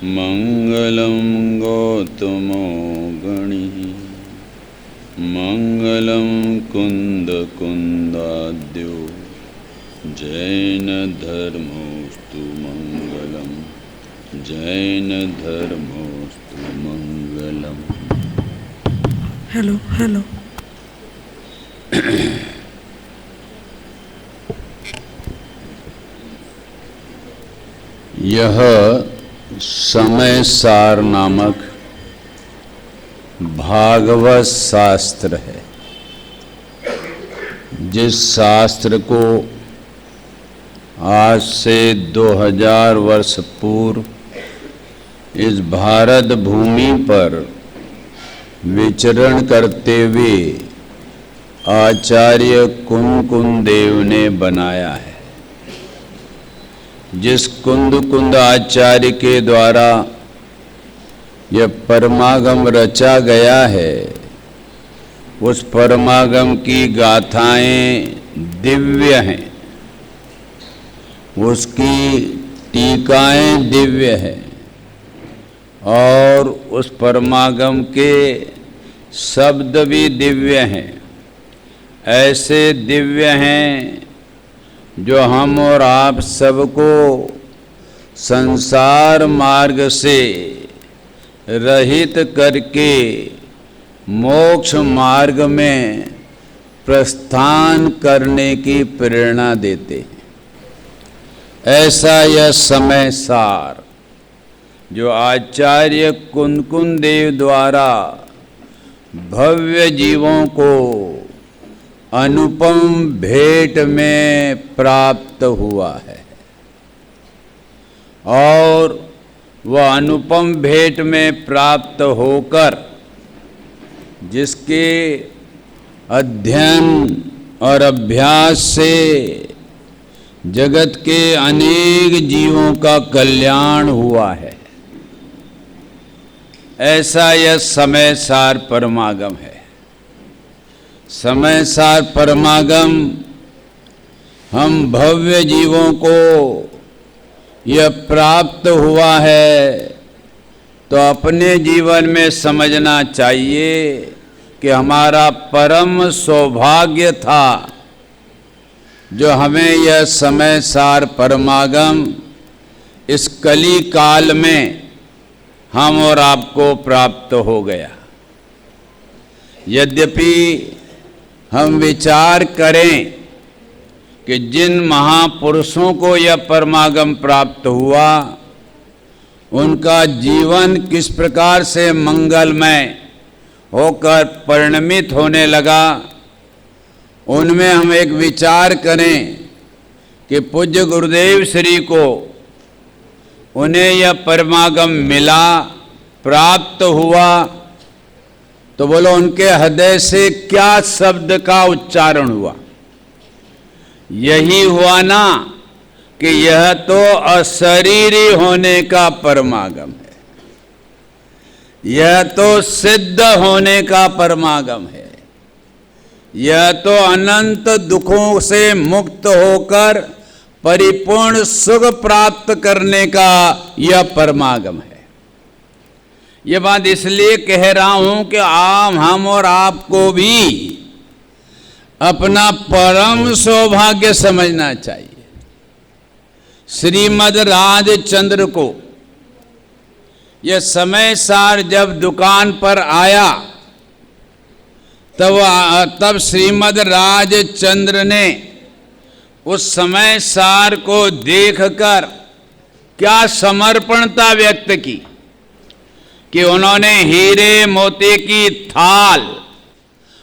मंगलं गौतमो गणिः मंगलं कुन्दकुन्दाद्यो जैनधर्मोऽस्तु मंगलं जैनधर्मोऽस्तु मंगलम्। Hello hello. यह समय सार नामक भागवत शास्त्र है, जिस शास्त्र को आज से 2000 वर्ष पूर्व इस भारत भूमि पर विचरण करते हुए आचार्य कुंद देव ने बनाया है। जिस कुंद आचार्य के द्वारा यह परमागम रचा गया है, उस परमागम की गाथाएं दिव्य हैं, उसकी टीकाएं दिव्य हैं और उस परमागम के शब्द भी दिव्य हैं। ऐसे दिव्य हैं जो हम और आप सबको संसार मार्ग से रहित करके मोक्ष मार्ग में प्रस्थान करने की प्रेरणा देते हैं। ऐसा यह समय सार जो आचार्य कुंद देव द्वारा भव्य जीवों को अनुपम भेंट में प्राप्त हुआ है, और वह अनुपम भेंट में प्राप्त होकर जिसके अध्ययन और अभ्यास से जगत के अनेक जीवों का कल्याण हुआ है, ऐसा यह समय सार परमागम है। समय सार परमागम हम भव्य जीवों को यह प्राप्त हुआ है, तो अपने जीवन में समझना चाहिए कि हमारा परम सौभाग्य था जो हमें यह समय सार परमागम इस कली काल में हम और आपको प्राप्त हो गया। यद्यपि हम विचार करें कि जिन महापुरुषों को यह परमागम प्राप्त हुआ, उनका जीवन किस प्रकार से मंगलमय होकर परिणमित होने लगा, उनमें हम एक विचार करें कि पूज्य गुरुदेव श्री को उन्हें यह परमागम मिला, प्राप्त हुआ, तो बोलो उनके हृदय से क्या शब्द का उच्चारण हुआ? यही हुआ ना कि यह तो अशरीरी होने का परमागम है, यह तो सिद्ध होने का परमागम है, यह तो अनंत दुखों से मुक्त होकर परिपूर्ण सुख प्राप्त करने का यह परमागम है। यह बात इसलिए कह रहा हूं कि हम और आपको भी अपना परम सौभाग्य समझना चाहिए। श्रीमद् राजचंद्र को यह समय सार जब दुकान पर आया, तब श्रीमद् राजचंद्र ने उस समय सार को देखकर क्या समर्पणता व्यक्त की कि उन्होंने हीरे मोती की थाल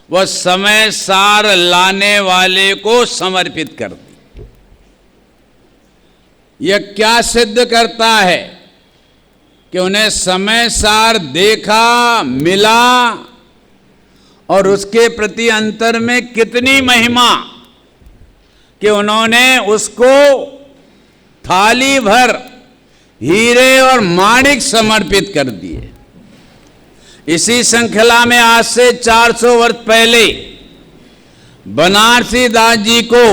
वह समय सार लाने वाले को समर्पित कर दी। यह क्या सिद्ध करता है कि उन्हें समय सार देखा, मिला और उसके प्रति अंतर में कितनी महिमा कि उन्होंने उसको थाली भर हीरे और माणिक समर्पित कर दिए। इसी श्रृंखला में आज से 400 वर्ष पहले बनारसी दास जी को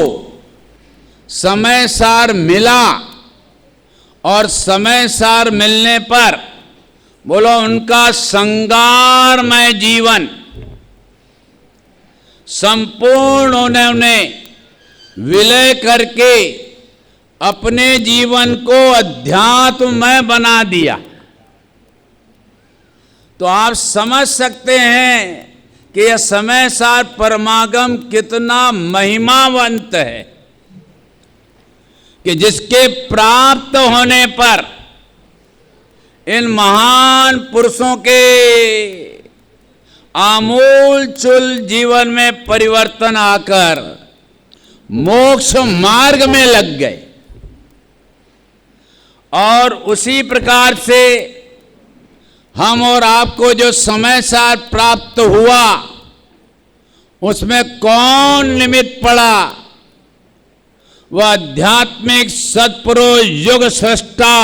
समय सार मिला और समय सार मिलने पर बोलो उनका संगारमय जीवन संपूर्ण उन्होंने विलय करके अपने जीवन को अध्यात्ममय बना दिया। तो आप समझ सकते हैं कि यह समय सार परमागम कितना महिमावंत है कि जिसके प्राप्त होने पर इन महान पुरुषों के आमूल चूल जीवन में परिवर्तन आकर मोक्ष मार्ग में लग गए। और उसी प्रकार से हम और आपको जो समय सार प्राप्त हुआ उसमें कौन निमित्त पड़ा? वह आध्यात्मिक सत्पुरुष युग सृष्टा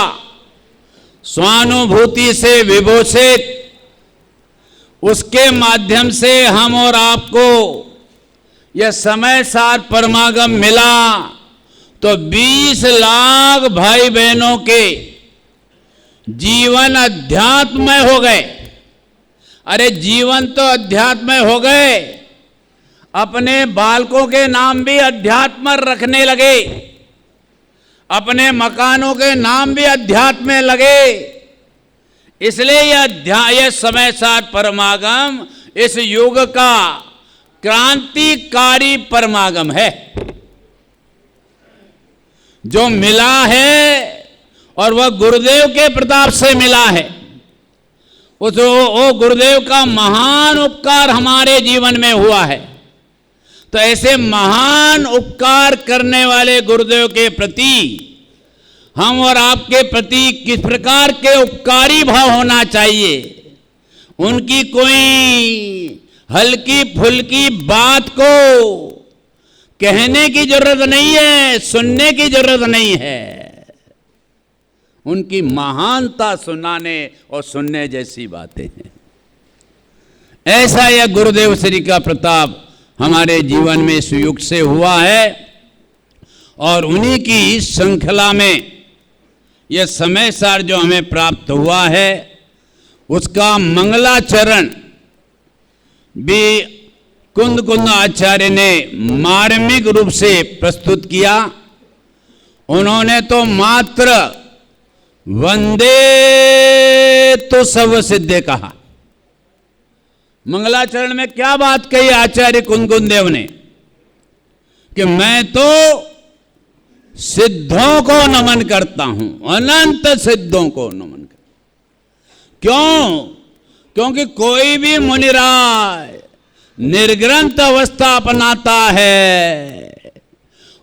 स्वानुभूति से विभूषित, उसके माध्यम से हम और आपको यह समय सार परमागम मिला। तो 20 लाख भाई बहनों के जीवन अध्यात्ममय हो गए। अरे जीवन तो अध्यात्ममय हो गए, अपने बालकों के नाम भी अध्यात्म रखने लगे, अपने मकानों के नाम भी अध्यात्म में लगे। इसलिए यह समय सार परमागम इस युग का क्रांतिकारी परमागम है जो मिला है, और वह गुरुदेव के प्रताप से मिला है। वो गुरुदेव का महान उपकार हमारे जीवन में हुआ है। तो ऐसे महान उपकार करने वाले गुरुदेव के प्रति हम और आपके प्रति किस प्रकार के उपकारी भाव होना चाहिए? उनकी कोई हल्की फुल्की बात को कहने की जरूरत नहीं है, सुनने की जरूरत नहीं है। उनकी महानता सुनाने और सुनने जैसी बातें हैं। ऐसा यह गुरुदेव श्री का प्रताप हमारे जीवन में इस युग से हुआ है। और उन्हीं की श्रृंखला में यह समय सार जो हमें प्राप्त हुआ है उसका मंगलाचरण भी कुंद आचार्य ने मार्मिक रूप से प्रस्तुत किया। उन्होंने तो मात्र वंदे तो सर्व सिद्धे कहा। मंगलाचरण में क्या बात कही आचार्य कुंदकुंद देव ने कि मैं तो सिद्धों को नमन करता हूं, अनंत सिद्धों को नमन करता। क्यों? क्योंकि कोई भी मुनिराय निर्ग्रंथ अवस्था अपनाता है,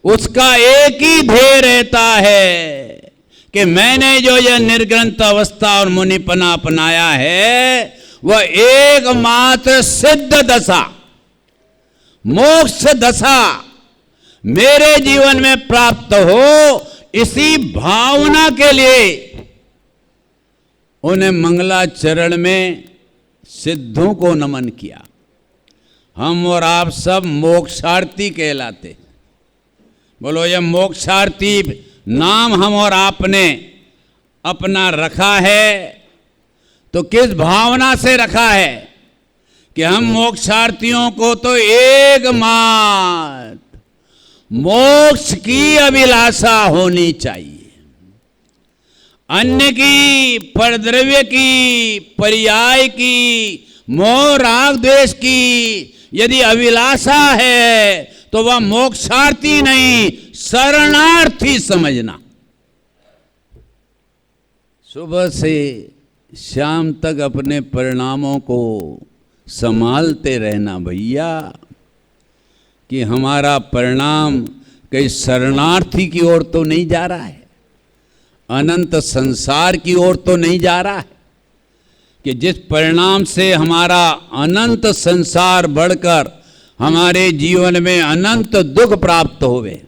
उसका एक ही ध्येय रहता है कि मैंने जो यह निर्ग्रंथ अवस्था और मुनिपना अपनाया है वह एकमात्र सिद्ध दशा, मोक्ष दशा मेरे जीवन में प्राप्त हो, इसी भावना के लिए उन्हें मंगलाचरण में सिद्धों को नमन किया। हम और आप सब मोक्षार्थी कहलाते हैं। बोलो, यह मोक्षार्थी नाम हम और आपने अपना रखा है तो किस भावना से रखा है कि हम मोक्षार्थियों को तो एकमात्र मोक्ष की अभिलाषा होनी चाहिए। अन्य की, परद्रव्य की, पर्याय की, मोह राग द्वेष की यदि अभिलाषा है तो वह मोक्षार्थी नहीं, शरणार्थी समझना। सुबह से शाम तक अपने परिणामों को संभालते रहना भैया, कि हमारा परिणाम कहीं शरणार्थी की ओर तो नहीं जा रहा है, अनंत संसार की ओर तो नहीं जा रहा है, कि जिस परिणाम से हमारा अनंत संसार बढ़कर हमारे जीवन में अनंत दुख प्राप्त होवे।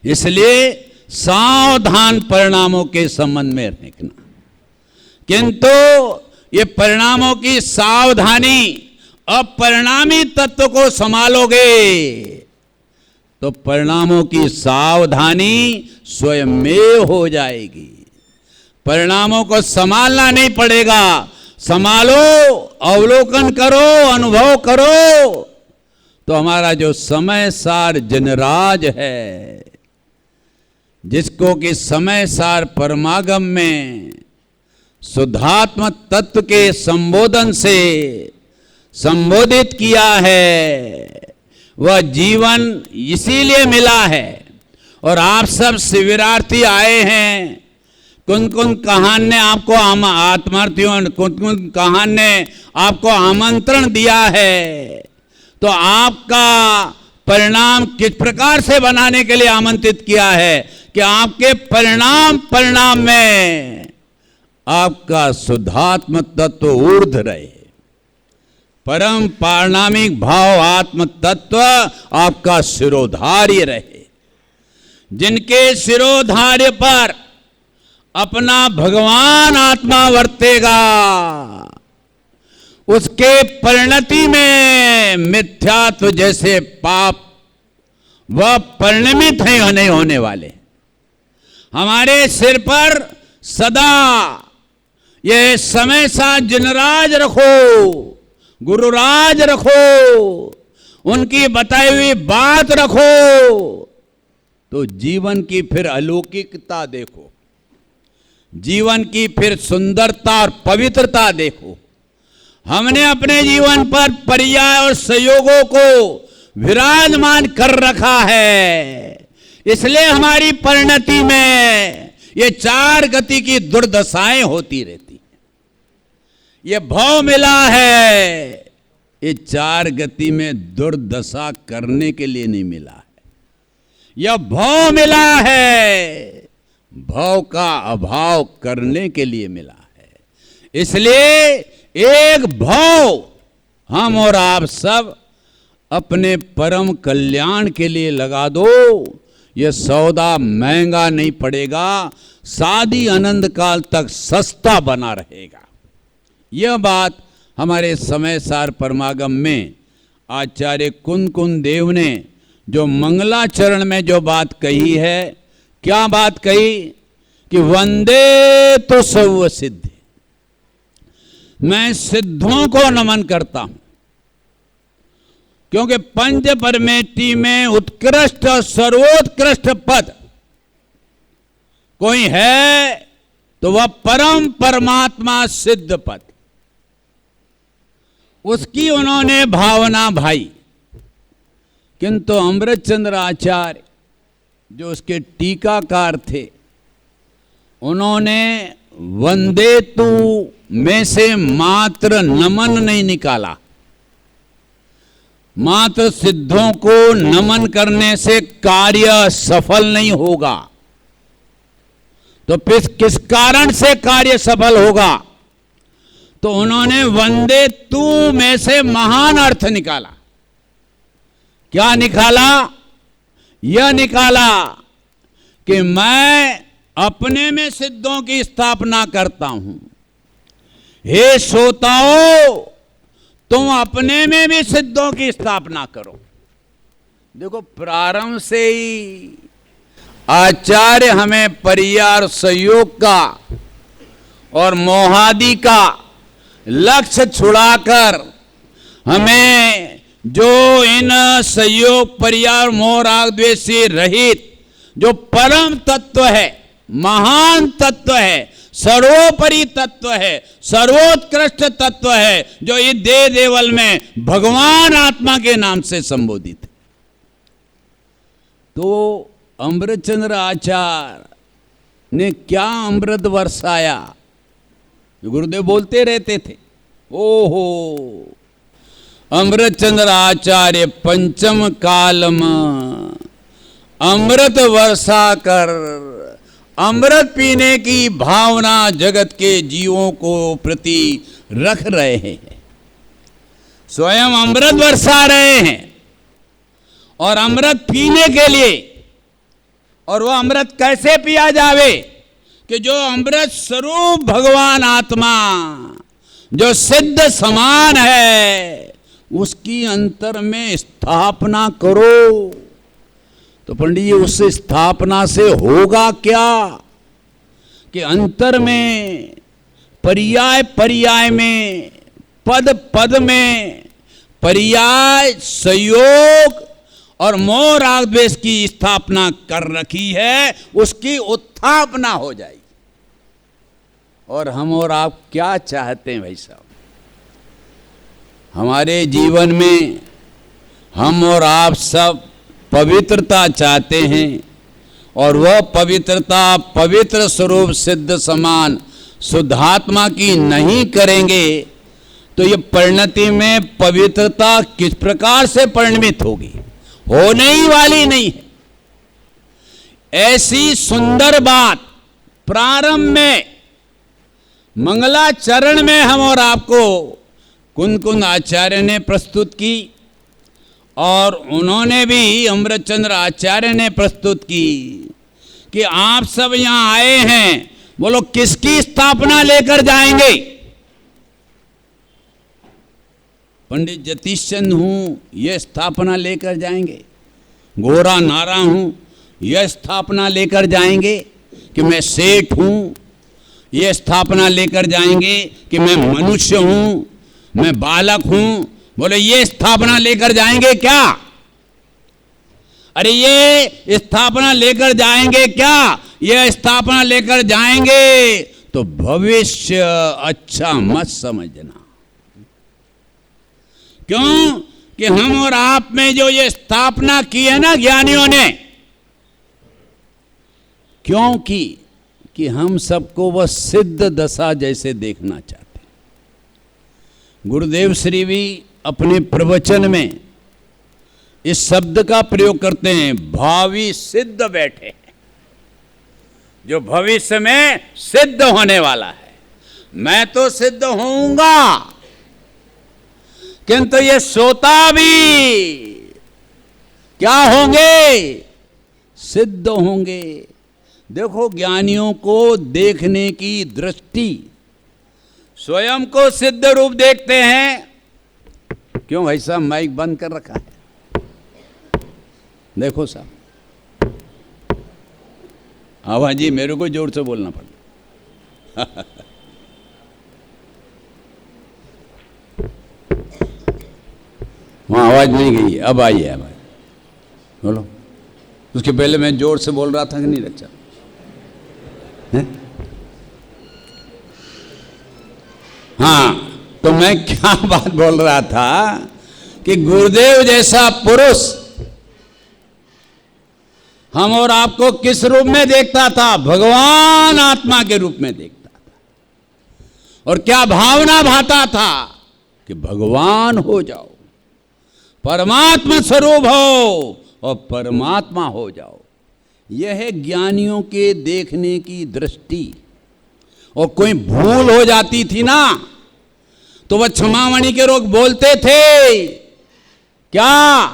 इसलिए सावधान परिणामों के संबंध में रखना। किंतु ये परिणामों की सावधानी, अपरिणामी तत्व को संभालोगे तो परिणामों की सावधानी स्वयं में हो जाएगी। परिणामों को संभालना नहीं पड़ेगा, संभालो, अवलोकन करो, अनुभव करो, तो हमारा जो समय सार जनराज है, जिसको कि समय सार परमागम में शुद्धात्म तत्व के संबोधन से संबोधित किया है, वह जीवन इसीलिए मिला है। और आप सब शिविरार्थी आए हैं, कुन कुन कहान ने आपको आत्मार्थियों, कुन कुन कहान ने आपको आमंत्रण दिया है, तो आपका परिणाम किस प्रकार से बनाने के लिए आमंत्रित किया है कि आपके परिणाम में आपका शुद्धात्म तत्व ऊर्ध्व रहे, परम पारणामिक भाव आत्म तत्व आपका शिरोधार्य रहे। जिनके शिरोधार्य पर अपना भगवान आत्मा वर्तेगा, उसके परिणति में मिथ्यात्व जैसे पाप वह परिणमित नहीं होने वाले। हमारे सिर पर सदा यह समय सा जनराज रखो, गुरुराज रखो, उनकी बताई हुई बात रखो, तो जीवन की फिर अलौकिकता देखो, जीवन की फिर सुंदरता और पवित्रता देखो। हमने अपने जीवन पर पर्याय और संयोगों को विराजमान कर रखा है, इसलिए हमारी परिणति में ये चार गति की दुर्दशाएं होती रहती हैं। ये भव मिला है, ये चार गति में दुर्दशा करने के लिए नहीं मिला है। यह भव मिला है, भव का अभाव करने के लिए मिला है। इसलिए एक भव हम और आप सब अपने परम कल्याण के लिए लगा दो। यह सौदा महंगा नहीं पड़ेगा, शादी अनंत काल तक सस्ता बना रहेगा। यह बात हमारे समय सार परमागम में आचार्य कुन कुन देव ने जो मंगलाचरण में जो बात कही है, क्या बात कही कि वंदे तो सर्व सिद्ध, मैं सिद्धों को नमन करता हूं, क्योंकि पंच परमेष्टि में उत्कृष्ट और सर्वोत्कृष्ट पद कोई है तो वह परम परमात्मा सिद्ध पद, उसकी उन्होंने भावना भाई। किंतु अमृतचंद्र आचार्य जो उसके टीकाकार थे, उन्होंने वंदे तू में से मात्र नमन नहीं निकाला। मात्र सिद्धों को नमन करने से कार्य सफल नहीं होगा, तो फिर किस कारण से कार्य सफल होगा? तो उन्होंने वंदे तू में से महान अर्थ निकाला। क्या निकाला? यह निकाला कि मैं अपने में सिद्धों की स्थापना करता हूं। हे श्रोताओं, तुम अपने में भी सिद्धों की स्थापना करो। देखो, प्रारंभ से ही आचार्य हमें परियार सहयोग का और मोहादि का लक्ष्य छुड़ाकर हमें जो इन सहयोग परियार मोह राग द्वेष से रहित जो परम तत्व है, महान तत्व है, सर्वोपरि तत्व है, सर्वोत्कृष्ट तत्व है, जो ये देह देवल में भगवान आत्मा के नाम से संबोधित है। तो अमृतचंद्र आचार्य ने क्या अमृत बरसाया? गुरुदेव बोलते रहते थे, ओहो अमृतचंद्र आचार्य पंचम कालम अमृत वर्षा कर अमृत पीने की भावना जगत के जीवों को प्रति रख रहे हैं। स्वयं अमृत बरसा रहे हैं और अमृत पीने के लिए। और वह अमृत कैसे पिया जावे? कि जो अमृत स्वरूप भगवान आत्मा जो सिद्ध समान है, उसकी अंतर में स्थापना करो। तो पंडित जी उस स्थापना से होगा क्या कि अंतर में, पर्याय पर्याय में, पद पद में पर्याय, संयोग और मोह राग द्वेष की स्थापना कर रखी है, उसकी उत्थापना हो जाएगी। और हम और आप क्या चाहते हैं भाई साहब? हमारे जीवन में हम और आप सब पवित्रता चाहते हैं, और वह पवित्रता पवित्र स्वरूप सिद्ध समान शुद्धात्मा की नहीं करेंगे तो ये परिणति में पवित्रता किस प्रकार से परिणमित होगी? होने ही वाली नहीं है। ऐसी सुंदर बात प्रारंभ में मंगलाचरण में हम और आपको कुंद कुंद आचार्य ने प्रस्तुत की, और उन्होंने भी अमृतचंद्र आचार्य ने प्रस्तुत की कि आप सब यहां आए हैं, बोलो किसकी स्थापना लेकर जाएंगे? पंडित जतीश चंद हूं, यह स्थापना लेकर जाएंगे। गोरा नारा हूं, यह स्थापना लेकर जाएंगे कि मैं सेठ हूं। यह स्थापना लेकर जाएंगे कि मैं मनुष्य हूं, मैं बालक हूं। बोले ये स्थापना लेकर जाएंगे क्या? अरे ये स्थापना लेकर जाएंगे क्या? ये स्थापना लेकर जाएंगे तो भविष्य अच्छा मत समझना। क्यों कि हम और आप में जो ये स्थापना की है ना ज्ञानियों ने, क्योंकि कि हम सबको वह सिद्ध दशा जैसे देखना चाहते हैं। गुरुदेव श्री भी अपने प्रवचन में इस शब्द का प्रयोग करते हैं, भावी सिद्ध बैठे हैं, जो भविष्य में सिद्ध होने वाला है। मैं तो सिद्ध होऊंगा, किंतु ये श्रोता भी क्या होंगे? सिद्ध होंगे। देखो ज्ञानियों को देखने की दृष्टि, स्वयं को सिद्ध रूप देखते हैं। क्यों भाई साहब माइक बंद कर रखा है? देखो साहब, आवाज जी मेरे को जोर से बोलना पड़ता। वहां आवाज नहीं गई, अब आई है आवाज। बोलो। उसके पहले मैं जोर से बोल रहा था कि नहीं रचा? हाँ, तो मैं क्या बात बोल रहा था कि गुरुदेव जैसा पुरुष हम और आपको किस रूप में देखता था? भगवान आत्मा के रूप में देखता था। और क्या भावना भाता था कि भगवान हो जाओ, परमात्मा स्वरूप हो और परमात्मा हो जाओ। यह है ज्ञानियों के देखने की दृष्टि। और कोई भूल हो जाती थी ना तो वह क्षमामणि के रोग बोलते थे क्या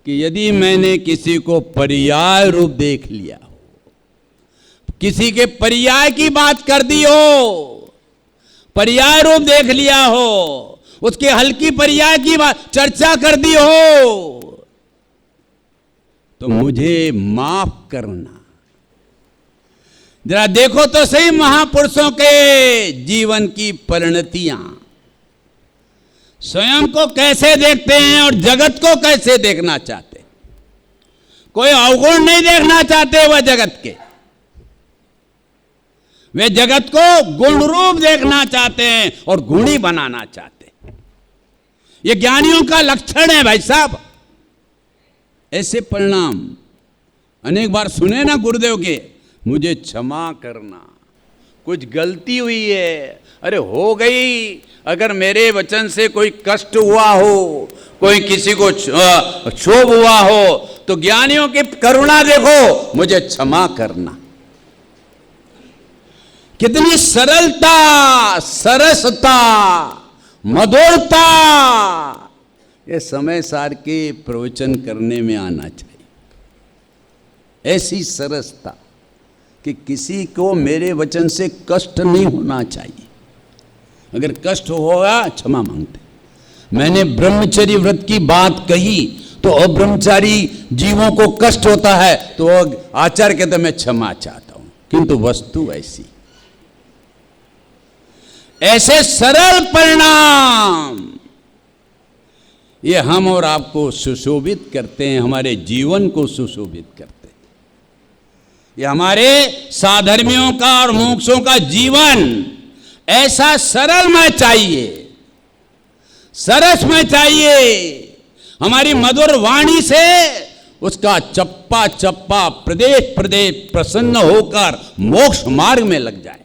कि यदि मैंने किसी को पर्याय रूप देख लिया हो, किसी के पर्याय की बात कर दी हो, पर्याय रूप देख लिया हो, उसके हल्की पर्याय की बात चर्चा कर दी हो, तो मुझे माफ करना। जरा देखो तो सही महापुरुषों के जीवन की परिणतियां, स्वयं को कैसे देखते हैं और जगत को कैसे देखना चाहते। कोई अवगुण नहीं देखना चाहते वह जगत के, वे जगत को गुण रूप देखना चाहते हैं और गुणी बनाना चाहते हैं। ये ज्ञानियों का लक्षण है भाई साहब। ऐसे परिणाम अनेक बार सुने ना गुरुदेव के, मुझे क्षमा करना, कुछ गलती हुई है, अरे हो गई। अगर मेरे वचन से कोई कष्ट हुआ हो, कोई किसी को क्षोभ हुआ हो, तो ज्ञानियों की करुणा देखो, मुझे क्षमा करना। कितनी सरलता, सरसता, मधुरता ये समय सार के प्रवचन करने में आना चाहिए। ऐसी सरसता कि किसी को मेरे वचन से कष्ट नहीं होना चाहिए। अगर कष्ट होगा क्षमा मांगते। मैंने ब्रह्मचर्य व्रत की बात कही तो अब्रह्मचारी जीवों को कष्ट होता है तो आचार्य कहते मैं क्षमा चाहता हूं, किंतु वस्तु ऐसे सरल परिणाम ये हम और आपको सुशोभित करते हैं, हमारे जीवन को सुशोभित करते हैं। ये हमारे साधर्मियों का और मोक्षों का जीवन ऐसा सरलमय चाहिए, सरसमय चाहिए। हमारी मधुर वाणी से उसका चप्पा चप्पा प्रदेश प्रदेश प्रसन्न होकर मोक्ष मार्ग में लग जाए,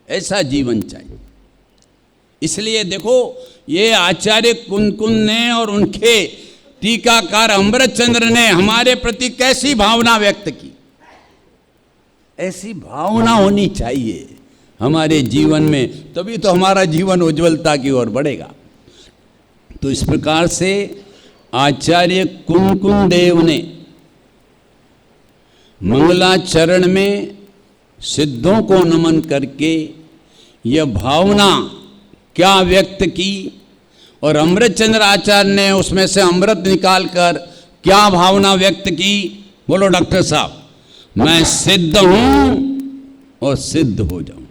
ऐसा जीवन चाहिए। इसलिए देखो ये आचार्य कुंकुन ने और उनके टीकाकार अमृतचंद्र ने हमारे प्रति कैसी भावना व्यक्त की। ऐसी भावना होनी चाहिए हमारे जीवन में, तभी तो हमारा जीवन उज्ज्वलता की ओर बढ़ेगा। तो इस प्रकार से आचार्य कुंकुन देव ने मंगलाचरण में सिद्धों को नमन करके यह भावना क्या व्यक्त की, और अमृतचंद्र आचार्य ने उसमें से अमृत निकालकर क्या भावना व्यक्त की। बोलो डॉक्टर साहब, मैं सिद्ध हूं और सिद्ध हो जाऊं,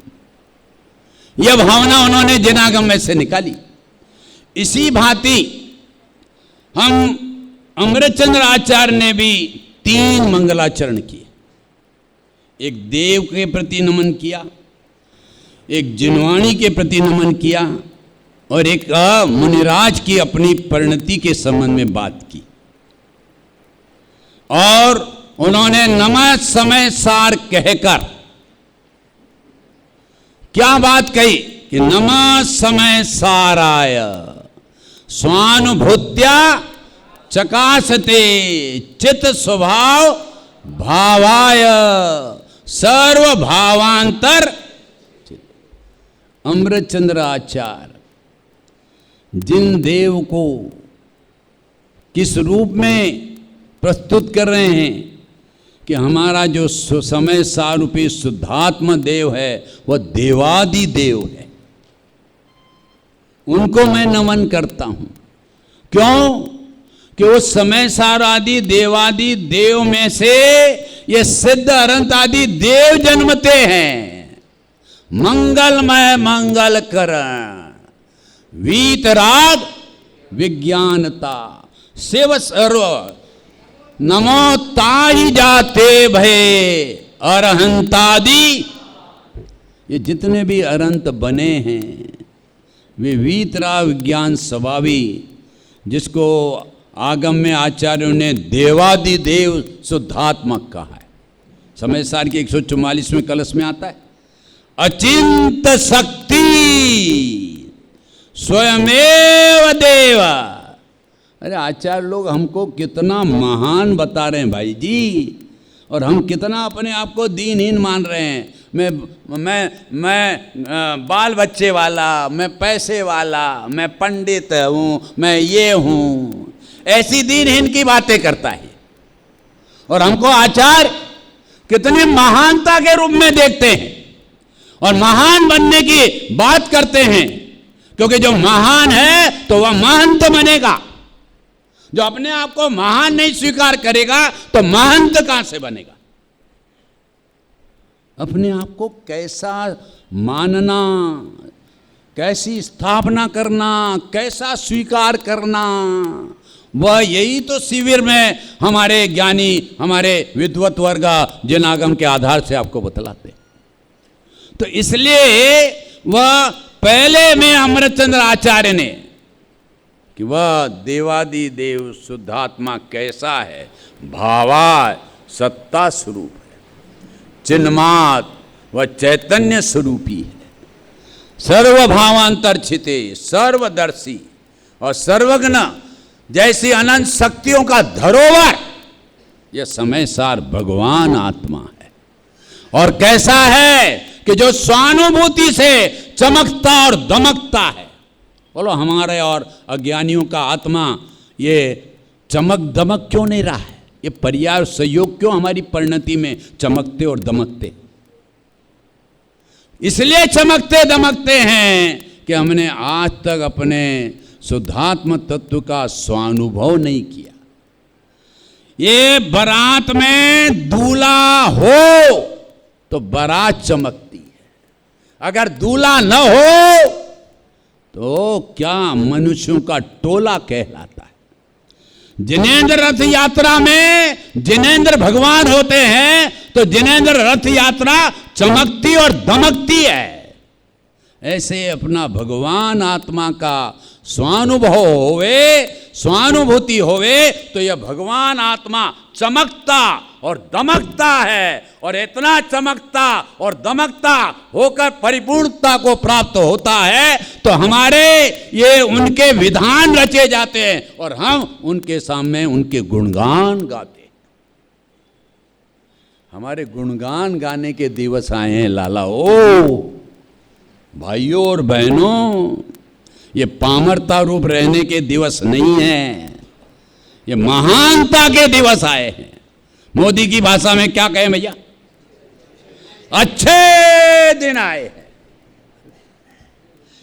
यह भावना उन्होंने जिनागम में से निकाली। इसी भांति हम अमृतचंद्र आचार्य ने भी 3 मंगलाचरण किए। एक देव के प्रति नमन किया, एक जिनवाणी के प्रति नमन किया, और एक मुनिराज की अपनी परिणति के संबंध में बात की। और उन्होंने नमः समय सार कहकर क्या बात कही कि नमः समय साराय स्वानुभूत्या चकासते चित स्वभाव भावाय सर्व भावांतर। अमृतचंद्र आचार्य जिन देव को किस रूप में प्रस्तुत कर रहे हैं कि हमारा जो समय सारूपी शुद्धात्म देव है वह देवादि देव है, उनको मैं नमन करता हूं। क्यों? कि वो समय सार आदि देवादि देव में से ये सिद्ध अनंत आदि देव जन्मते हैं। मंगलमय मंगल करण वीतराग विज्ञानता शिव सर्व नमो ताई जाते भय अरहंतादि। ये जितने भी अरंत बने हैं वे वीतराग विज्ञान स्वभावी, जिसको आगम में आचार्यों ने देवादि देव शुद्धात्मक कहा है। समय सार की 144वें कलश में आता है अचिंत शक्ति स्वयमेव देव। अरे आचार्य लोग हमको कितना महान बता रहे हैं भाई जी, और हम कितना अपने आप को दीनहीन मान रहे हैं। मैं बाल बच्चे वाला, मैं पैसे वाला, मैं पंडित हूँ, मैं ये हूँ, ऐसी दीनहीन की बातें करता है। और हमको आचार्य कितने महानता के रूप में देखते हैं और महान बनने की बात करते हैं, क्योंकि जो महान है तो वह महंत बनेगा। जो अपने आप को महान नहीं स्वीकार करेगा तो महंत कहां से बनेगा। अपने आप को कैसा मानना, कैसी स्थापना करना, कैसा स्वीकार करना, वह यही तो शिविर में हमारे ज्ञानी, हमारे विद्वत वर्ग जिनागम के आधार से आपको बतलाते। तो इसलिए वह पहले में अमृतचंद्र आचार्य ने कि वह देवादि देव शुद्धात्मा कैसा है, भावा सत्ता स्वरूप है, चिन्मात वह चैतन्य स्वरूपी है, सर्वभावांतरछिते सर्वदर्शी और सर्वज्ञ जैसी अनंत शक्तियों का धरोहर यह समय सार भगवान आत्मा है। और कैसा है कि जो स्वानुभूति से चमकता और दमकता है। बोलो हमारे और अज्ञानियों का आत्मा ये चमक दमक क्यों नहीं रहा है? ये पर्याय सहयोग क्यों हमारी परिणति में चमकते और दमकते? इसलिए चमकते दमकते हैं कि हमने आज तक अपने शुद्धात्म तत्व का स्वानुभव नहीं किया। ये बारात में दूल्हा हो तो बारात चमकती है, अगर दूल्हा न हो तो क्या मनुष्यों का टोला कहलाता है। जिनेंद्र रथ यात्रा में जिनेंद्र भगवान होते हैं तो जिनेंद्र रथ यात्रा चमकती और दमकती है। ऐसे अपना भगवान आत्मा का स्वानुभव होवे, स्वानुभूति होवे तो यह भगवान आत्मा चमकता और दमकता है, और इतना चमकता और दमकता होकर परिपूर्णता को प्राप्त होता है तो हमारे ये उनके विधान रचे जाते हैं और हम उनके सामने उनके गुणगान गाते हैं। हमारे गुणगान गाने के दिवस आए हैं लाला ओ भाइयों और बहनों। ये पामरता रूप रहने के दिवस नहीं है, ये महानता के दिवस आए हैं। मोदी की भाषा में क्या कहें भैया, अच्छे दिन आए हैं।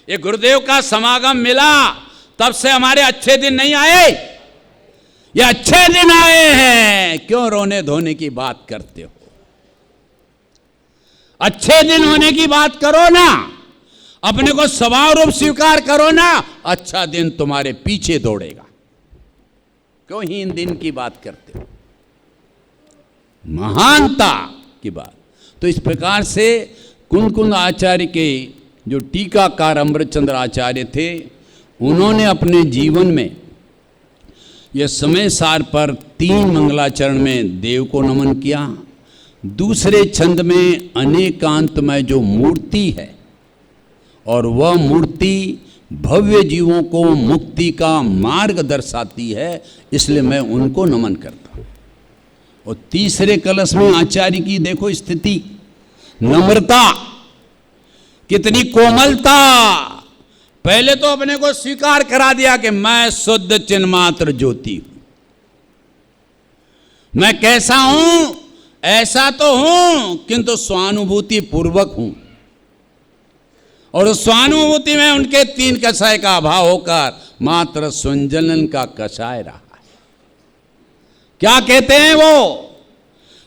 ये गुरुदेव का समागम मिला तब से हमारे अच्छे दिन नहीं आए, ये अच्छे दिन आए हैं। क्यों रोने धोने की बात करते हो? अच्छे दिन होने की बात करो ना, अपने को स्वभाव रूप स्वीकार करो ना, अच्छा दिन तुम्हारे पीछे दौड़ेगा। क्यों हीन दिन की बात करते हो? महानता की बात। तो इस प्रकार से कुंद आचार्य के जो टीकाकार अमृतचंद्र आचार्य थे, उन्होंने अपने जीवन में यह समय सार पर 3 मंगलाचरण में देव को नमन किया। दूसरे छंद में अनेकांतमय जो मूर्ति है और वह मूर्ति भव्य जीवों को मुक्ति का मार्ग दर्शाती है, इसलिए मैं उनको नमन करता हूं। और तीसरे कलश में आचार्य की देखो स्थिति, नम्रता, कितनी कोमलता। पहले तो अपने को स्वीकार करा दिया कि मैं शुद्ध चिन्मात्र ज्योति हूं। मैं कैसा हूं? ऐसा तो हूं किंतु स्वानुभूति पूर्वक हूं। और उस स्वानुभूति में उनके 3 कषाय का अभाव होकर मात्र संजलन का कषाय रहा है। क्या कहते हैं वो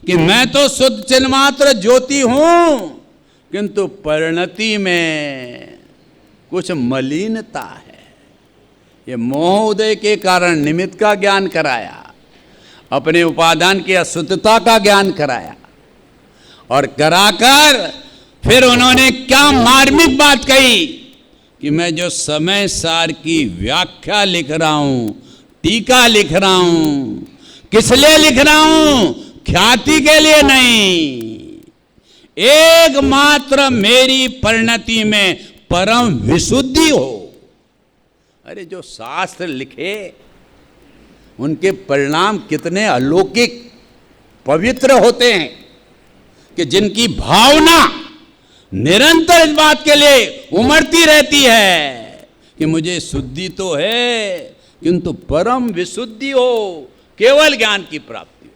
कि मैं तो शुद्ध चिन्मात्र ज्योति हूं किंतु परिणति में कुछ मलिनता है। ये मोह उदय के कारण निमित्त का ज्ञान कराया, अपने उपादान की अशुद्धता का ज्ञान कराया, और कराकर फिर उन्होंने क्या मार्मिक बात कही कि मैं जो समय सार की व्याख्या लिख रहा हूं, टीका लिख रहा हूं, किस लिए लिख रहा हूं? ख्याति के लिए नहीं, एकमात्र मेरी परिणति में परम विशुद्धि हो। अरे जो शास्त्र लिखे उनके परिणाम कितने अलौकिक पवित्र होते हैं कि जिनकी भावना निरंतर इस बात के लिए उमड़ती रहती है कि मुझे शुद्धि तो है किंतु परम विशुद्धि हो, केवल ज्ञान की प्राप्ति हो,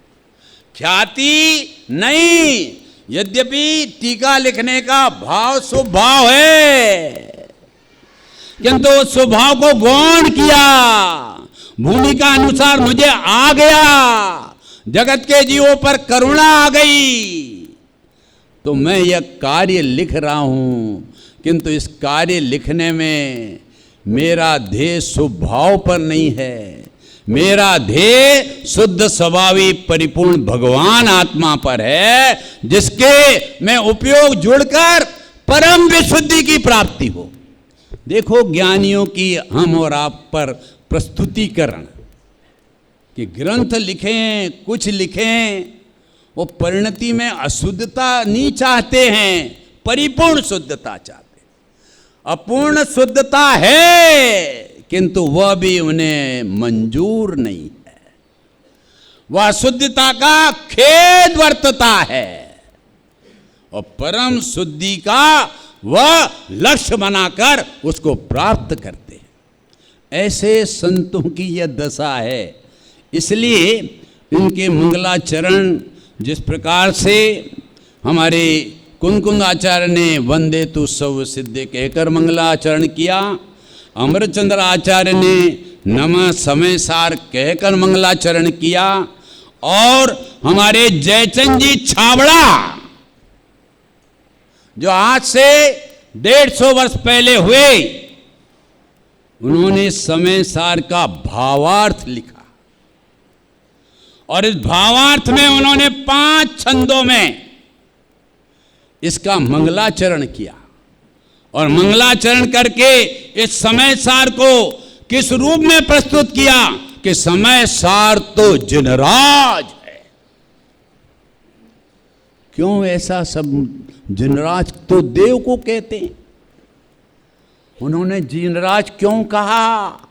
ख्याति नहीं। यद्यपि टीका लिखने का भाव शुभ भाव है किंतु उस स्वभाव को गौण किया, भूमिका अनुसार मुझे आ गया, जगत के जीवों पर करुणा आ गई तो मैं यह कार्य लिख रहा हूं। किंतु इस कार्य लिखने में मेरा ध्येय स्वभाव पर नहीं है, मेरा ध्येय शुद्ध स्वभावी परिपूर्ण भगवान आत्मा पर है, जिसके में उपयोग जुड़कर परम विशुद्धि की प्राप्ति हो। देखो ज्ञानियों की हम और आप पर प्रस्तुतिकरण कि ग्रंथ लिखें, कुछ लिखें, वो परिणति में अशुद्धता नहीं चाहते हैं, परिपूर्ण शुद्धता चाहते हैं। अपूर्ण शुद्धता है किंतु वह भी उन्हें मंजूर नहीं है, वह शुद्धता का खेद वर्तता है और परम शुद्धि का वह लक्ष्य बनाकर उसको प्राप्त करते हैं। ऐसे संतों की यह दशा है। इसलिए इनके मंगलाचरण जिस प्रकार से हमारे कुंद आचार्य ने वंदे तु सब सिद्धे कहकर मंगलाचरण किया, अमरचंद्र आचार्य ने नमः समय सार कहकर मंगलाचरण किया, और हमारे जयचंद जी छाबड़ा, जो आज से 150 वर्ष पहले हुए, उन्होंने समय सार का भावार्थ लिखा और इस भावार्थ में उन्होंने 5 छंदों में इसका मंगलाचरण किया और मंगलाचरण करके इस समय सार को किस रूप में प्रस्तुत किया कि समय सार तो जिनराज है। क्यों ऐसा सब? जिनराज तो देव को कहते हैं, उन्होंने जिनराज क्यों कहा?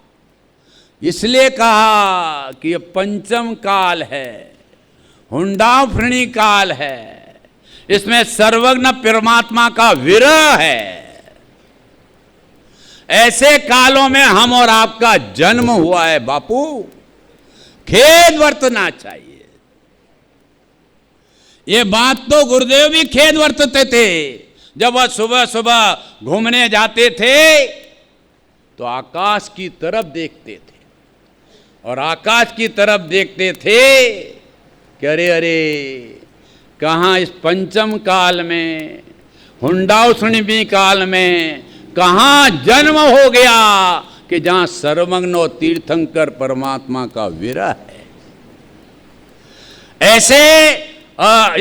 इसलिए कहा कि ये पंचम काल है, हुंडाफृणी काल है, इसमें सर्वज्ञ परमात्मा का विरह है। ऐसे कालों में हम और आपका जन्म हुआ है बापू, खेद बरतना चाहिए। ये बात तो गुरुदेव भी खेद बरतते थे। जब वह सुबह सुबह घूमने जाते थे तो आकाश की तरफ देखते थे और आकाश की तरफ देखते थे कि अरे अरे, कहाँ इस पंचम काल में, हुंडाउसणिबी काल में कहाँ जन्म हो गया कि जहां सर्वज्ञ और तीर्थंकर परमात्मा का विरह है। ऐसे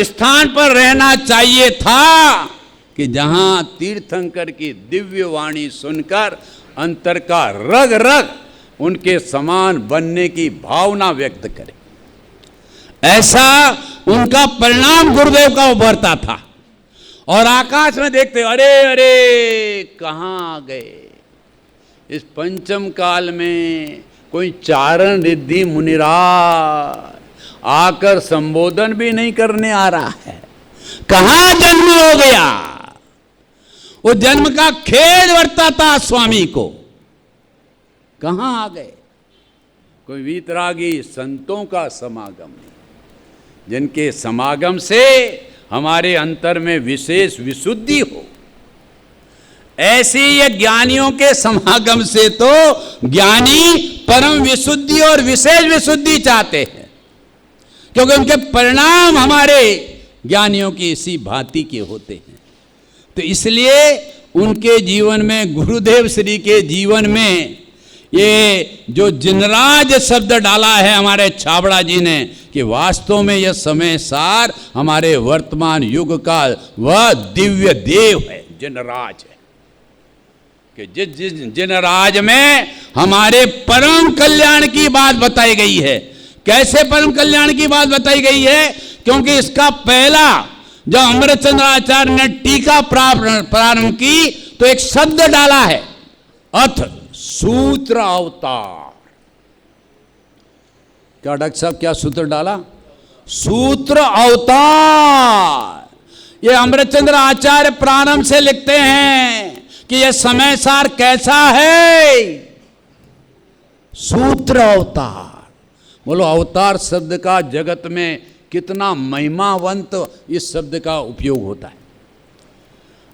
स्थान पर रहना चाहिए था कि जहां तीर्थंकर की दिव्य वाणी सुनकर अंतर का रग रग उनके समान बनने की भावना व्यक्त करे। ऐसा उनका परिणाम गुरुदेव का उभरता था। और आकाश में देखते, अरे अरे कहाँ आ गए इस पंचम काल में, कोई चारण रिद्धि मुनिराज आकर संबोधन भी नहीं करने आ रहा है। कहाँ जन्म हो गया? वो जन्म का खेद वर्ता था स्वामी को। कहाँ आ गए? कोई वीतरागी संतों का समागम, जिनके समागम से हमारे अंतर में विशेष विशुद्धि हो। ऐसी ये ज्ञानियों के समागम से तो ज्ञानी परम विशुद्धि और विशेष विशुद्धि चाहते हैं, क्योंकि उनके परिणाम हमारे ज्ञानियों की इसी भांति के होते हैं। तो इसलिए उनके जीवन में, गुरुदेव श्री के जीवन में ये जो जिनराज शब्द डाला है हमारे छाबड़ा जी ने, कि वास्तव में यह समय सार हमारे वर्तमान युग का वह दिव्य देव है, जिनराज है। कि जिस जिनराज में हमारे परम कल्याण की बात बताई गई है। कैसे परम कल्याण की बात बताई गई है? क्योंकि इसका पहला जब अमृतचंद्राचार्य ने टीका प्रारंभ की तो एक शब्द डाला है, अथ सूत्र अवतार। क्या डॉक्टर साहब, क्या सूत्र डाला? सूत्र अवतार। ये अमृतचंद्र आचार्य प्रारंभ से लिखते हैं कि यह समय सार कैसा है? सूत्र अवतार। बोलो, अवतार शब्द का जगत में कितना महिमावंत इस शब्द का उपयोग होता है।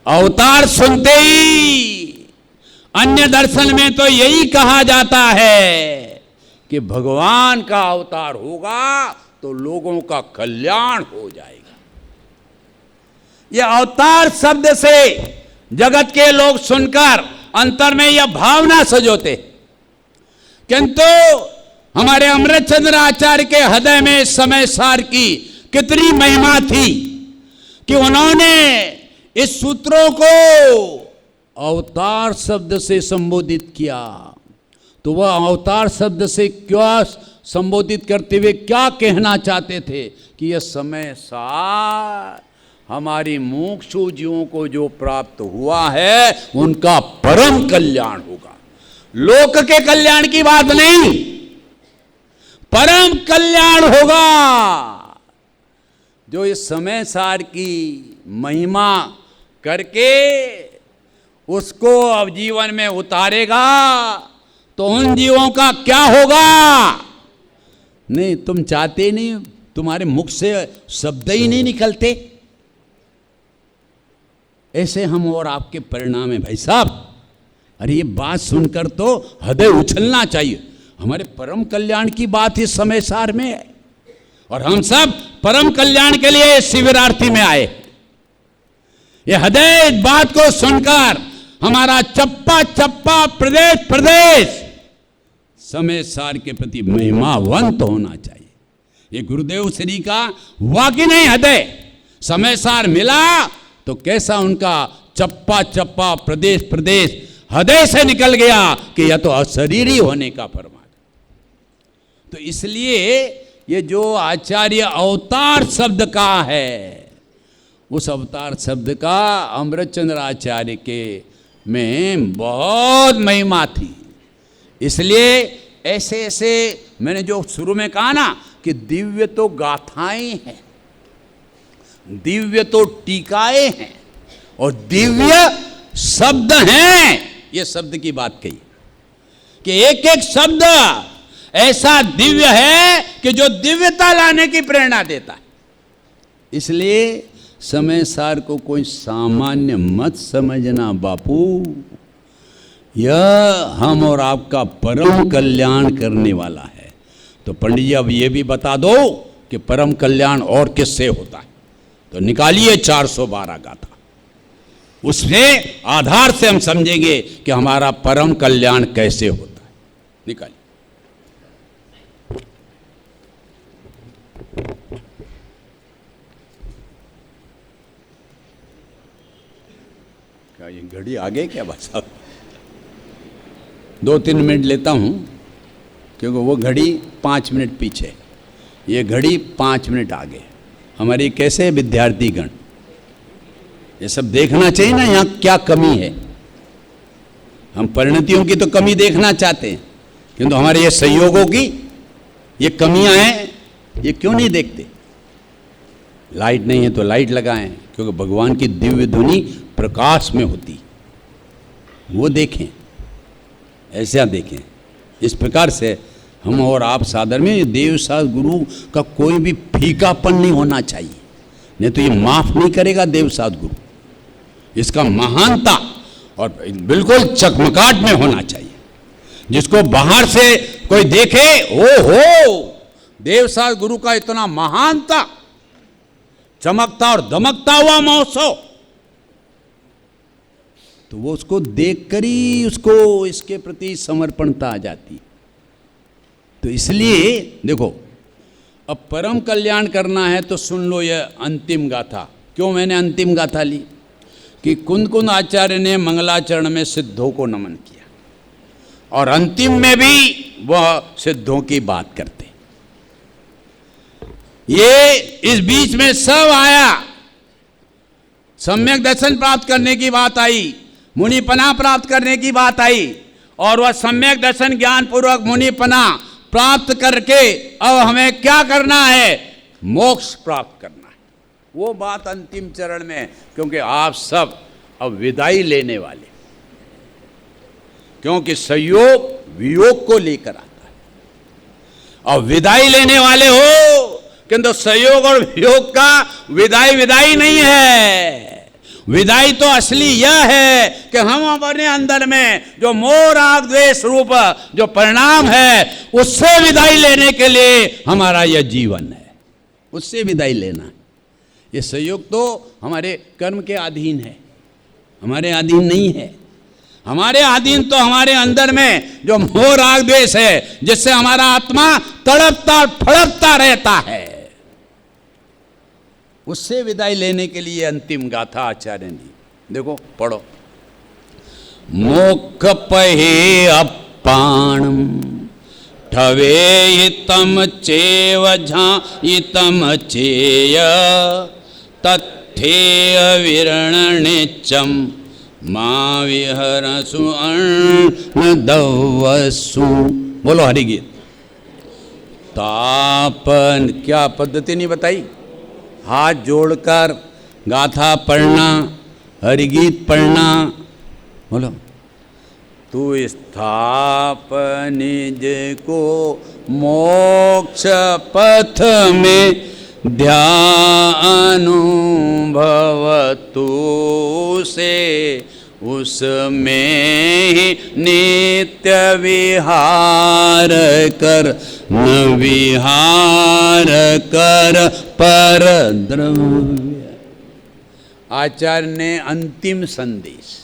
अवतार सुनते ही अन्य दर्शन में तो यही कहा जाता है कि भगवान का अवतार होगा तो लोगों का कल्याण हो जाएगा। यह अवतार शब्द से जगत के लोग सुनकर अंतर में यह भावना सजोते, किंतु हमारे अमृतचंद्र आचार्य के हृदय में समय सार की कितनी महिमा थी कि उन्होंने इस सूत्रों को अवतार शब्द से संबोधित किया। तो वह अवतार शब्द से क्या संबोधित करते हुए क्या कहना चाहते थे? कि यह समय सार हमारी मुमुक्षु जीवों को जो प्राप्त हुआ है उनका परम कल्याण होगा। लोक के कल्याण की बात नहीं, परम कल्याण होगा। जो इस समय सार की महिमा करके उसको अब जीवन में उतारेगा तो उन जीवों का क्या होगा? नहीं, तुम चाहते नहीं, तुम्हारे मुख से शब्द ही नहीं निकलते। ऐसे हम और आपके परिणाम है भाई साहब। अरे ये बात सुनकर तो हृदय उछलना चाहिए। हमारे परम कल्याण की बात इस समय सार में है। और हम सब परम कल्याण के लिए शिविरार्थी में आए। ये हृदय इस बात को सुनकर हमारा चप्पा चप्पा, प्रदेश प्रदेश समय सार के प्रति महिमावंत होना चाहिए। ये गुरुदेव श्री का वाकई नहीं हृदय समय सार मिला तो कैसा उनका चप्पा चप्पा, प्रदेश प्रदेश हृदय से निकल गया कि यह तो अशरीरी होने का फरमा। तो इसलिए ये जो आचार्य अवतार शब्द का है, उस अवतार शब्द का अमृतचंद्र आचार्य के में बहुत महिमा थी। इसलिए ऐसे ऐसे मैंने जो शुरू में कहा ना कि दिव्य तो गाथाएं हैं, दिव्य तो टीकाएं हैं और दिव्य शब्द हैं। ये शब्द की बात कही कि एक एक शब्द ऐसा दिव्य है कि जो दिव्यता लाने की प्रेरणा देता है। इसलिए समय सार को कोई सामान्य मत समझना बापू, यह हम और आपका परम कल्याण करने वाला है। तो पंडित जी अब ये भी बता दो कि परम कल्याण और किससे होता है, तो निकालिए 412 गाथा। उसके आधार से हम समझेंगे कि हमारा परम कल्याण कैसे होता है। निकालिए। क्या ये घड़ी आगे क्या बस? 2-3 मिनट लेता हूं क्योंकि वो घड़ी 5 मिनट पीछे, ये घड़ी 5 मिनट आगे। हमारी कैसे विद्यार्थीगण ये सब देखना चाहिए ना, यहाँ क्या कमी है। हम परिणतियों की तो कमी देखना चाहते हैं, किंतु हमारे ये सहयोगों की ये कमियां हैं, ये क्यों नहीं देखते? लाइट नहीं है तो लाइट लगाएं, क्योंकि भगवान की दिव्य ध्वनि प्रकाश में होती, वो देखें, ऐसा देखें। इस प्रकार से हम और आप सादर में देव साध गुरु का कोई भी फीकापन नहीं होना चाहिए, नहीं तो ये माफ नहीं करेगा देव साध गुरु। इसका महानता और बिल्कुल चकमकाट में होना चाहिए, जिसको बाहर से कोई देखे, ओ हो देव साध गुरु का इतना महानता, चमकता और दमकता हुआ महोत्सव, तो वो उसको देखकर ही उसको इसके प्रति समर्पणता आ जाती। तो इसलिए देखो, अब परम कल्याण करना है तो सुन लो यह अंतिम गाथा। क्यों मैंने अंतिम गाथा ली? कि कुंद कुंद आचार्य ने मंगलाचरण में सिद्धों को नमन किया और अंतिम में भी वह सिद्धों की बात करते। ये इस बीच में सब आया, सम्यक दर्शन प्राप्त करने की बात आई, मुनिपना प्राप्त करने की बात आई, और वह सम्यक दर्शन ज्ञान पूर्वक मुनिपना प्राप्त करके अब हमें क्या करना है? मोक्ष प्राप्त करना है। वो बात अंतिम चरण में, क्योंकि आप सब अब विदाई लेने वाले, क्योंकि संयोग वियोग को लेकर आता है। अब विदाई लेने वाले हो, किंतु संयोग और वियोग का विदाई नहीं है। विदाई तो असली यह है कि हम अपने अंदर में जो मोह राग द्वेष रूप जो परिणाम है, उससे विदाई लेने के लिए हमारा यह जीवन है, उससे विदाई लेना है। ये संयोग तो हमारे कर्म के अधीन है, हमारे अधीन नहीं है। हमारे अधीन तो हमारे अंदर में जो मोह राग द्वेष है, जिससे हमारा आत्मा तड़पता और फड़कता रहता है, उससे विदाई लेने के लिए अंतिम गाथा आचार्य ने। देखो पढ़ो। मोक्ष पहे अपाणम ठवे इतम चेव झा इतम चेय तथ्येय विरणनिच्चम मां विहरसु अर्णदवसु। बोलो हरिगीत। तापन क्या पद्धति नहीं बताई? हाथ जोड़कर गाथा पढ़ना, हरिगीत पढ़ना। बोलो। तू स्थापन निज को मोक्ष पथ में ध्यान अनुभव तू से उसमें ही नित्य विहार कर, न विहार कर पर द्रव्य। आचार्य ने अंतिम संदेश,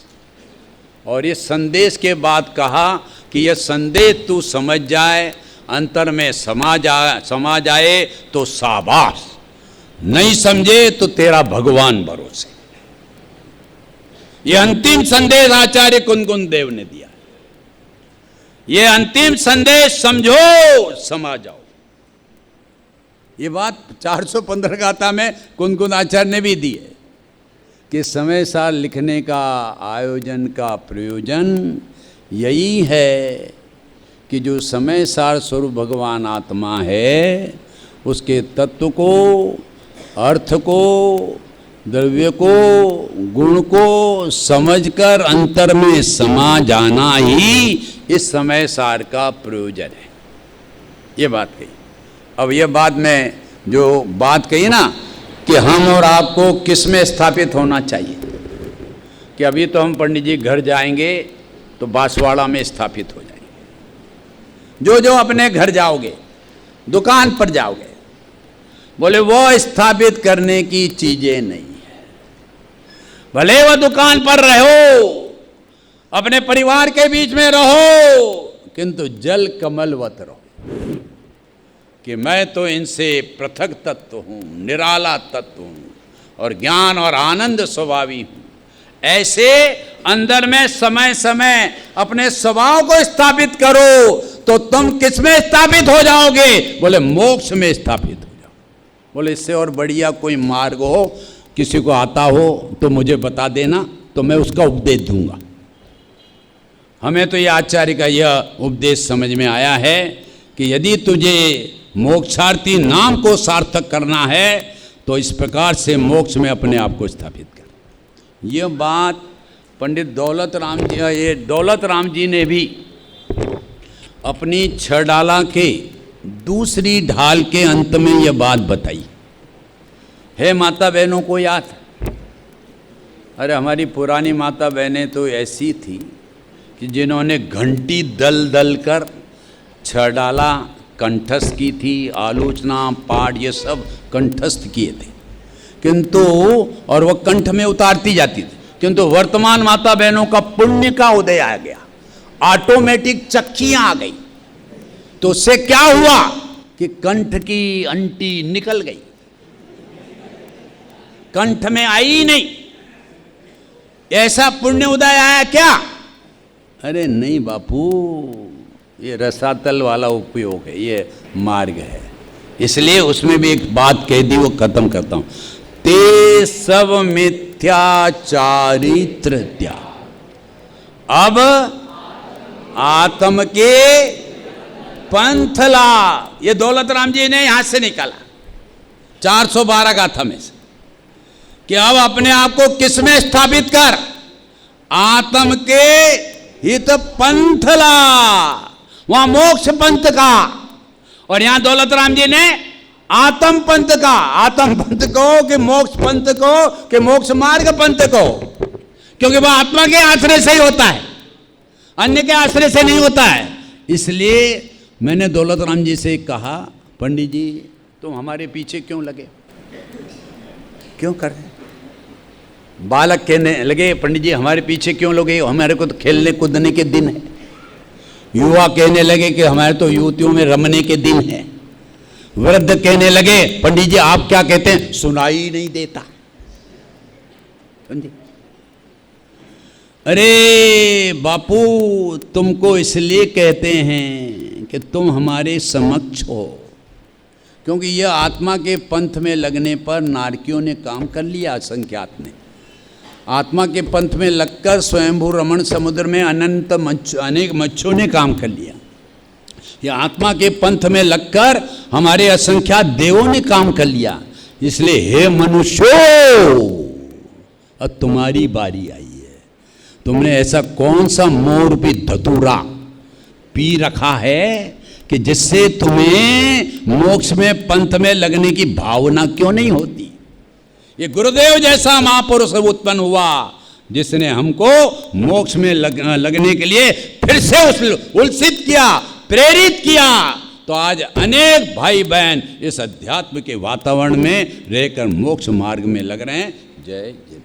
और इस संदेश के बाद कहा कि यह संदेश तू समझ जाए, अंतर में समा जाए तो शाबाश, नहीं समझे तो तेरा भगवान भरोसे। यह अंतिम संदेश आचार्य कुंदकुंद देव ने दिया। यह अंतिम संदेश समझो, समा जाओ। ये बात 415 गाथा में कुंदकुंद आचार्य ने भी दी है कि समय सार लिखने का आयोजन का प्रयोजन यही है कि जो समय सार स्वरूप भगवान आत्मा है, उसके तत्व को, अर्थ को, द्रव्य को, गुण को समझकर अंतर में समा जाना ही इस समय सार का प्रयोजन है। ये बात कही। अब ये बात में जो बात कही ना कि हम और आपको किस में स्थापित होना चाहिए, कि अभी तो हम पंडित जी घर जाएंगे तो बांसवाड़ा में स्थापित हो जाएंगे। जो जो अपने घर जाओगे, दुकान पर जाओगे, बोले वो स्थापित करने की चीजें नहीं है। भले वो दुकान पर रहो, अपने परिवार के बीच में रहो, किंतु जल कमलवत रहो कि मैं तो इनसे पृथक तत्व हूँ, निराला तत्व हूँ और ज्ञान और आनंद स्वभावी हूँ। ऐसे अंदर में समय समय अपने स्वभाव को स्थापित करो तो तुम किस में स्थापित हो जाओगे? बोले मोक्ष में स्थापित हो जाओ। बोले इससे और बढ़िया कोई मार्ग हो, किसी को आता हो तो मुझे बता देना, तो मैं उसका उपदेश दूंगा। हमें तो ये आचार्य का यह उपदेश समझ में आया है कि यदि तुझे मोक्षार्थी नाम को सार्थक करना है तो इस प्रकार से मोक्ष में अपने आप को स्थापित कर। यह बात पंडित दौलत राम जी ने भी अपनी 6 डाला के दूसरी ढाल के अंत में यह बात बताई है। माता बहनों को याद, अरे हमारी पुरानी माता बहनें तो ऐसी थी कि जिन्होंने घंटी दल दल कर 6 डाला कंठस्थ की थी, आलोचना पाठ ये सब कंठस्थ किए थे, किंतु और वह कंठ में उतारती जाती थी। किंतु वर्तमान माता बहनों का पुण्य का उदय आ गया, ऑटोमेटिक चक्कियां आ गई, तो उससे क्या हुआ कि कंठ की अंटी निकल गई, कंठ में आई नहीं। ऐसा पुण्य उदय आया क्या? अरे नहीं बापू, ये रसातल वाला उपयोग है, ये मार्ग है। इसलिए उसमें भी एक बात कह दी, वो खत्म करता हूं। ते सब मिथ्या चारित्र त्याग, अब आत्म के पंथला। ये दौलत राम जी ने यहां से निकाला 412 गाथा में से कि अब अपने आप को किसमें स्थापित कर? आत्म के हित पंथला, वहां मोक्ष पंथ का। और यहां दौलत राम जी ने आत्म पंथ का, आत्म पंथ को कि मोक्ष पंथ को कि मोक्ष मार्ग पंथ को, क्योंकि वह आत्मा के आश्रय से ही होता है, अन्य के आश्रय से नहीं होता है। इसलिए मैंने दौलत राम जी से कहा, पंडित जी तुम हमारे पीछे क्यों लगे, क्यों कर रहे? बालक कहने लगे, पंडित जी हमारे पीछे क्यों लगे, हमारे को तो खेलने कूदने के दिन है। युवा कहने लगे कि हमारे तो युवतियों में रमने के दिन है। वृद्ध कहने लगे, पंडित जी आप क्या कहते हैं, सुनाई नहीं देता। समझे? अरे बापू, तुमको इसलिए कहते हैं कि तुम हमारे समक्ष हो, क्योंकि यह आत्मा के पंथ में लगने पर नारकियों ने काम कर लिया, असंख्यात ने। आत्मा के पंथ में लगकर स्वयंभू रमण समुद्र में अनेक मच्छों ने काम कर लिया। यह आत्मा के पंथ में लगकर हमारे असंख्यात देवों ने काम कर लिया। इसलिए हे मनुष्यों, अब तुम्हारी बारी आई है। तुमने ऐसा कौन सा मोरपी धतूरा पी रखा है कि जिससे तुम्हें मोक्ष में पंथ में लगने की भावना क्यों नहीं होती? ये गुरुदेव जैसा महापुरुष उत्पन्न हुआ, जिसने हमको मोक्ष में लगने के लिए फिर से उल्सित किया, प्रेरित किया। तो आज अनेक भाई बहन इस अध्यात्म के वातावरण में रहकर मोक्ष मार्ग में लग रहे हैं। जय जय।